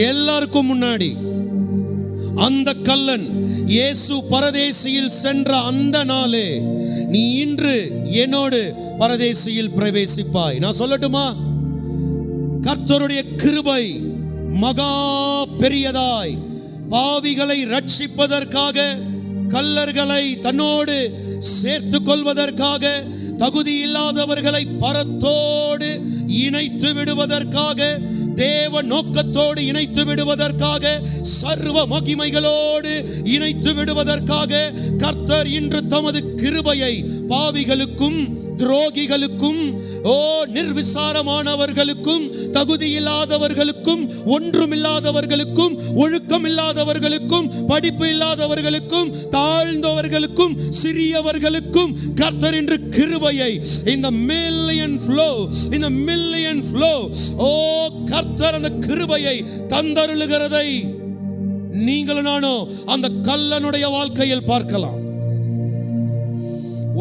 எல்லாருக்கும் முன்னாடி அந்த கல்லன் இயேசு பரதேசியில் சென்ற அந்த நாளே நீ இன்று என்னோடு பரதேசியில் பிரவேசிப்பாய். நான் சொல்லட்டுமா? கர்த்தருடைய கிருபை மகா பெரியதாய் பாவிகளை ரட்சிப்பதற்காக, கல்லர்களை தன்னோடு சேர்த்து கொள்வதற்காக, தகுதி இல்லாதவர்களை பரத்தோடு இணைத்து விடுவதற்காக, தேவ நோக்கத்தோடு இணைத்து விடுவதற்காக, சர்வ மகிமைகளோடு இணைத்து விடுவதற்காக கர்த்தர் இன்று தமது கிருபையை பாவிகளுக்கும், துரோகிகளுக்கும், நிர்விசாரமானவர்களுக்கும், தகுதி இல்லாதவர்களுக்கும், ஒன்றுமில்லாதவர்களுக்கும், ஒழுக்கம் இல்லாதவர்களுக்கும், படிப்பு இல்லாதவர்களுக்கும், தாழ்ந்தவர்களுக்கும், சிறியவர்களுக்கும் கர்த்தர் இன்று கிருபையை இந்த மில்லியன் ஃப்ளோ கர்த்தர் அந்த கிருபையை தந்தருளுகிறதை நீங்களும் நானும் அந்த கல்லனுடைய வாழ்க்கையில் பார்க்கலாம்.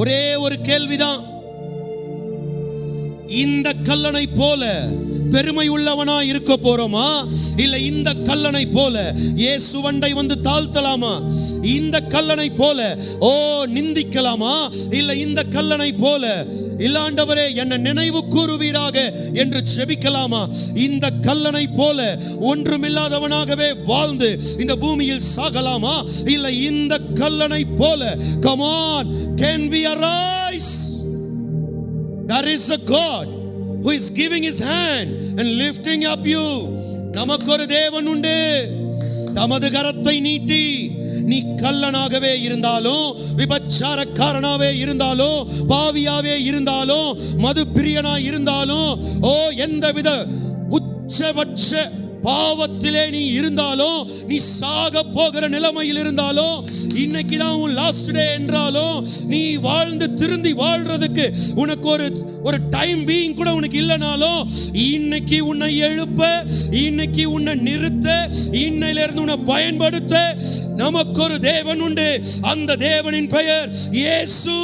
ஒரே ஒரு கேள்விதான், இந்த கல்லனை போல பெருமை உள்ளவனா இருக்க போறோமா, இல்ல இந்த கல்லனை போல இயேசுவண்டை வந்து தாழ்த்தலாமா? இந்த கல்லனை போல நிந்திக்கலாமா, இல்ல இந்த கல்லனை போல இல்லாண்டவரே என்னை நினைவு கூறுவீராக என்று ஜெபிக்கலாமா? இந்த கல்லனை போல ஒன்றுமில்லாதவனாகவே வாழ்ந்து இந்த பூமியில் சாகலாமா, இல்ல இந்த கல்லனை போல come on, can we arise? There is a God who is giving his hand and lifting up you. நமக்கு ஒரு தேவன் உண்டு. தமது கரத்தை நீட்டி நீ கல்லனாகவே இருந்தாலும், விபச்சாரக்காரனாவே இருந்தாலும், பாவியாவே இருந்தாலும், மது பிரியனா இருந்தாலும், எந்தவித உச்சபட்ச பாவத்திலே நீ இருந்தாலும், நீ சாக போகிற நிலைமையில் இருந்தாலும், இன்னைக்கு தான் உன் லாஸ்ட் டே என்றாலும், நீ வாழ்ந்து திருந்தி வாழ்றதுக்கு உனக்கு ஒரு டைம் பீயிங் கூட உனக்கு இல்லைனாலும், இன்னைக்கு உன்னை எழுப்ப, இன்னைக்கு உன்னை நிறுத்த, இன்னையிலிருந்து உன்னை பயன்படுத்த நமக்கு ஒரு தேவன் உண்டு. அந்த தேவனின் பெயர் இயேசு.